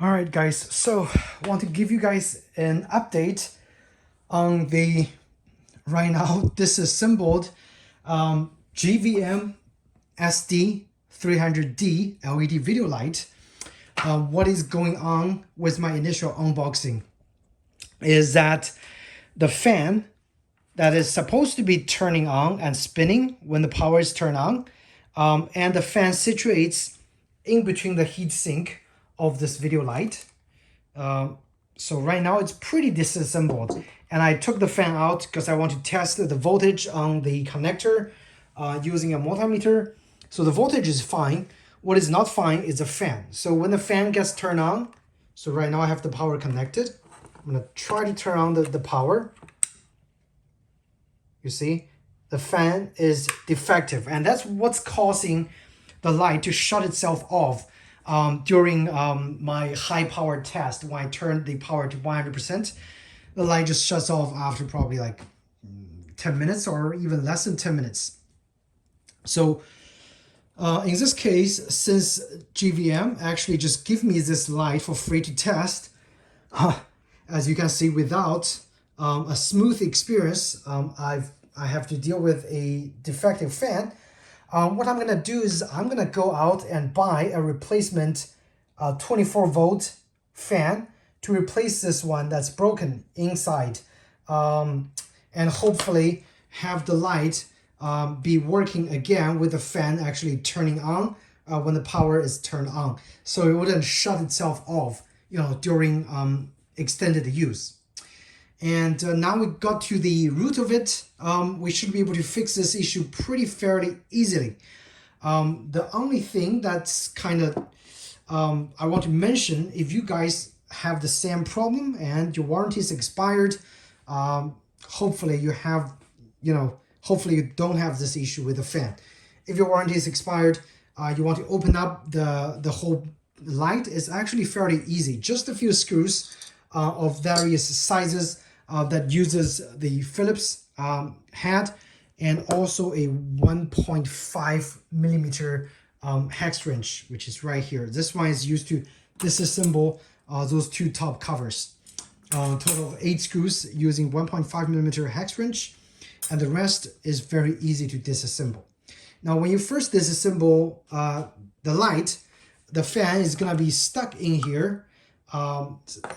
All right, guys, so I want to give you guys an update on the right now disassembled GVM SD300D LED video light. What is going on with my initial unboxing is that the fan that is supposed to be turning on and spinning when the power is turned on, and the fan situates in between the heat sink of this video light. So right now it's pretty disassembled, and I took the fan out because I want to test the voltage on the connector using a multimeter. So the voltage is fine. What is not fine is the fan. So when the fan gets turned on, so right now I have the power connected. I'm gonna try to turn on the power. You see, the fan is defective, and that's what's causing the light to shut itself off during my high power test. When I turned the power to 100%, the light just shuts off after probably like 10 minutes or even less than 10 minutes. So in this case, since GVM actually just give me this light for free to test, as you can see, without a smooth experience, I have to deal with a defective fan. What I'm gonna do is I'm gonna go out and buy a replacement 24-volt fan to replace this one that's broken inside, and hopefully have the light be working again with the fan actually turning on when the power is turned on, so it wouldn't shut itself off, during extended use. And now we got to the root of it. We should be able to fix this issue pretty fairly easily. The only thing that's kind of I want to mention, if you guys have the same problem and your warranty is expired, hopefully you have, hopefully you don't have this issue with the fan. If your warranty is expired, you want to open up the whole light. It's actually fairly easy. Just a few screws of various sizes that uses the Phillips head, and also a 1.5 millimeter hex wrench, which is right here. This one is used to disassemble those two top covers. Total of 8 screws using 1.5 millimeter hex wrench, and the rest is very easy to disassemble. Now, when you first disassemble the light, the fan is gonna be stuck in here.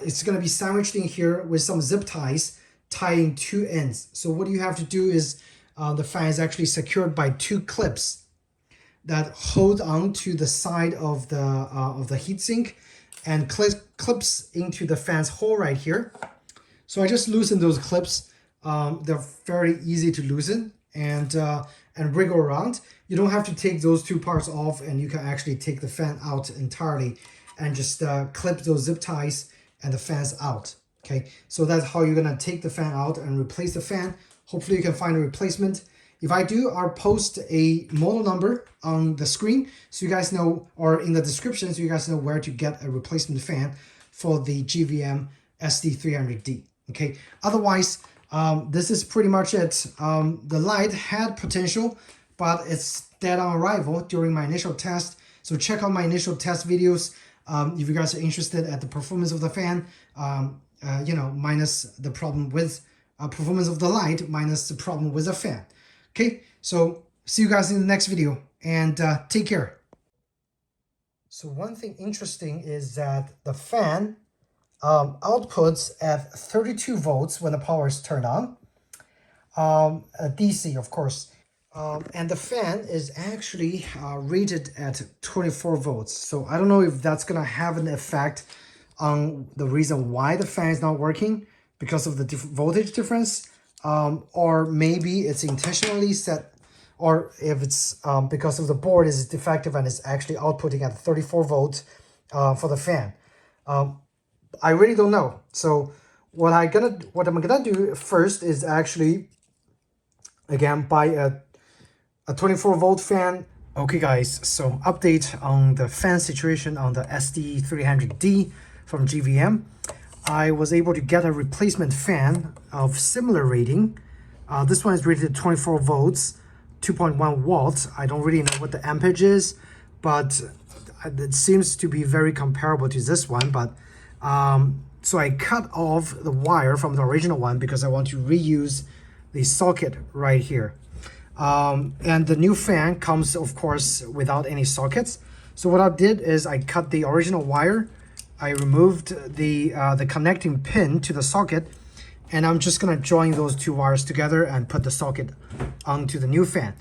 It's going to be sandwiched in here with some zip ties tying two ends. So what you have to do is the fan is actually secured by 2 clips that hold on to the side of the heatsink and clips into the fan's hole right here. So I just loosened those clips. They're very easy to loosen and wriggle around. You don't have to take those 2 parts off, and you can actually take the fan out entirely and just clip those zip ties and the fans out. Okay, so that's how you're gonna take the fan out and replace the fan. Hopefully you can find a replacement. If I do, I'll post a model number on the screen so you guys know, or in the description so you guys know where to get a replacement fan for the GVM SD300D. Okay, otherwise, this is pretty much it. The light had potential, but it's dead on arrival during my initial test. So check out my initial test videos. If you guys are interested at the performance of the fan, minus the problem with performance of the light, minus the problem with the fan. Okay, so see you guys in the next video, and take care. So one thing interesting is that the fan outputs at 32 volts when the power is turned on, DC of course. And the fan is actually rated at 24 volts. So I don't know if that's going to have an effect on the reason why the fan is not working because of the voltage difference. Or maybe it's intentionally set, or if it's because of the board is defective and it's actually outputting at 34 volts for the fan. I really don't know. So what I'm gonna do first is actually, again, buy a 24-volt fan. Okay guys, so update on the fan situation on the SD300D from GVM. I was able to get a replacement fan of similar rating. This one is rated 24 volts, 2.1 watts. I don't really know what the amperage is, but it seems to be very comparable to this one, but so I cut off the wire from the original one because I want to reuse the socket right here. And the new fan comes, of course, without any sockets. So what I did is I cut the original wire, I removed the connecting pin to the socket, and I'm just gonna join those two wires together and put the socket onto the new fan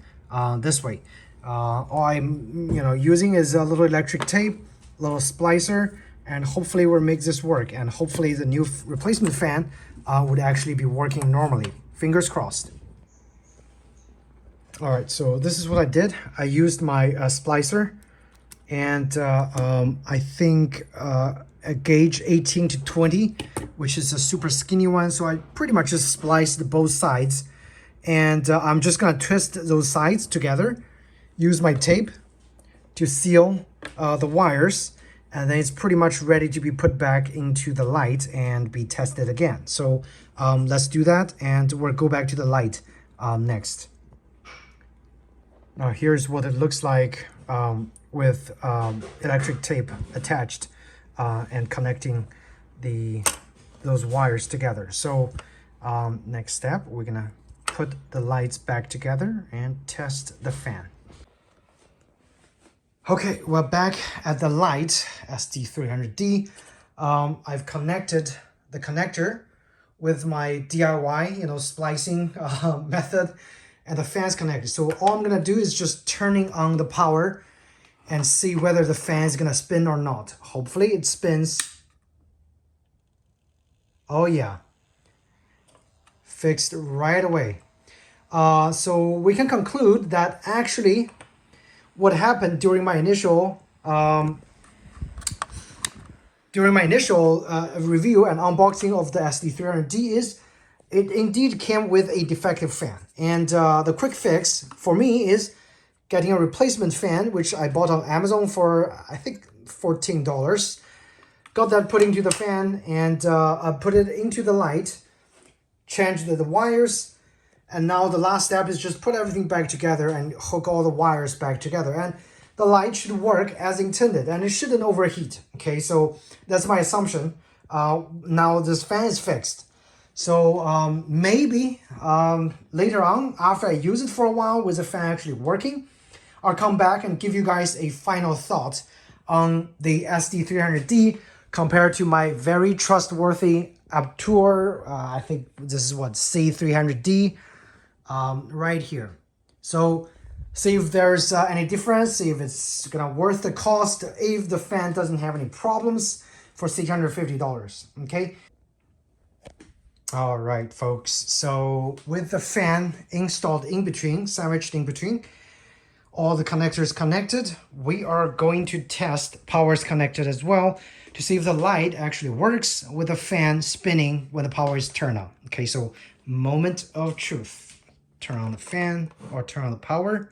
this way. All I'm using is a little electric tape, a little splicer, and hopefully we'll make this work. And hopefully the new replacement fan would actually be working normally. Fingers crossed. All right, so this is what I did. I used my splicer, and I think a gauge 18 to 20, which is a super skinny one. So I pretty much just spliced both sides, and I'm just gonna twist those sides together, use my tape to seal the wires, and then it's pretty much ready to be put back into the light and be tested again. So let's do that, and we'll go back to the light next. Now here's what it looks like with electric tape attached and connecting those wires together. So next step, we're gonna put the lights back together and test the fan. Okay, we're back at the light, SD300D. I've connected the connector with my DIY, splicing method, and the fan's connected. So all I'm gonna do is just turning on the power and see whether the fan is gonna spin or not. Hopefully it spins. Oh yeah, fixed right away. So we can conclude that actually what happened during my initial review and unboxing of the SD300D is it indeed came with a defective fan. And the quick fix for me is getting a replacement fan, which I bought on Amazon for, I think, $14. Got that put into the fan, and I put it into the light, changed the wires, and now the last step is just put everything back together and hook all the wires back together. And the light should work as intended, and it shouldn't overheat. Okay, so that's my assumption. Now this fan is fixed. So maybe later on, after I use it for a while with the fan actually working, I'll come back and give you guys a final thought on the SD300D compared to my very trustworthy Aptour, I think this is what, C300D, right here. So see if there's any difference, see if it's gonna worth the cost, if the fan doesn't have any problems for $650, okay? All right, folks, so with the fan installed in between, sandwiched in between, all the connectors connected, we are going to test powers connected as well to see if the light actually works with the fan spinning when the power is turned on. Okay, so moment of truth. Turn on the fan or turn on the power.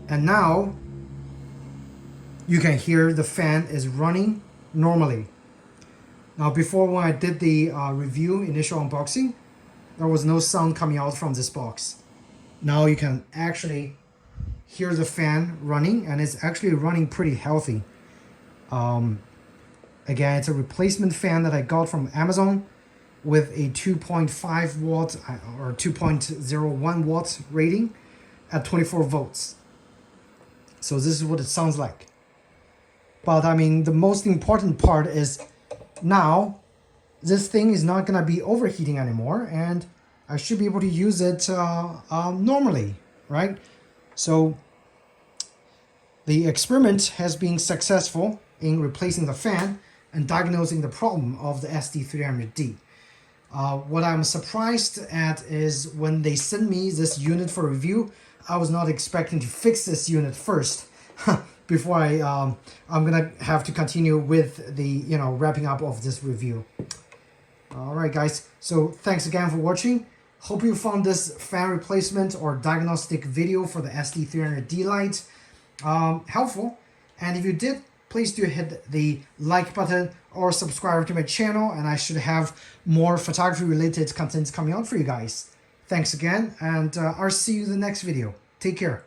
And now you can hear the fan is running normally. Now before, when I did the review, initial unboxing, there was no sound coming out from this box. Now you can actually hear the fan running, and it's actually running pretty healthy. Again, it's a replacement fan that I got from Amazon with a 2.5 watt or 2.01 watt rating at 24 volts. So this is what it sounds like. But I mean, the most important part is now this thing is not gonna be overheating anymore, and I should be able to use it normally, right? So the experiment has been successful in replacing the fan and diagnosing the problem of the SD300D. What I'm surprised at is when they sent me this unit for review, I was not expecting to fix this unit first before I'm gonna have to continue with the wrapping up of this review. All right, guys, so thanks again for watching. Hope you found this fan replacement or diagnostic video for the SD300D light helpful, and if you did, please do hit the like button or subscribe to my channel, and I should have more photography related content coming out for you guys. Thanks again, and I'll see you in the next video. Take care.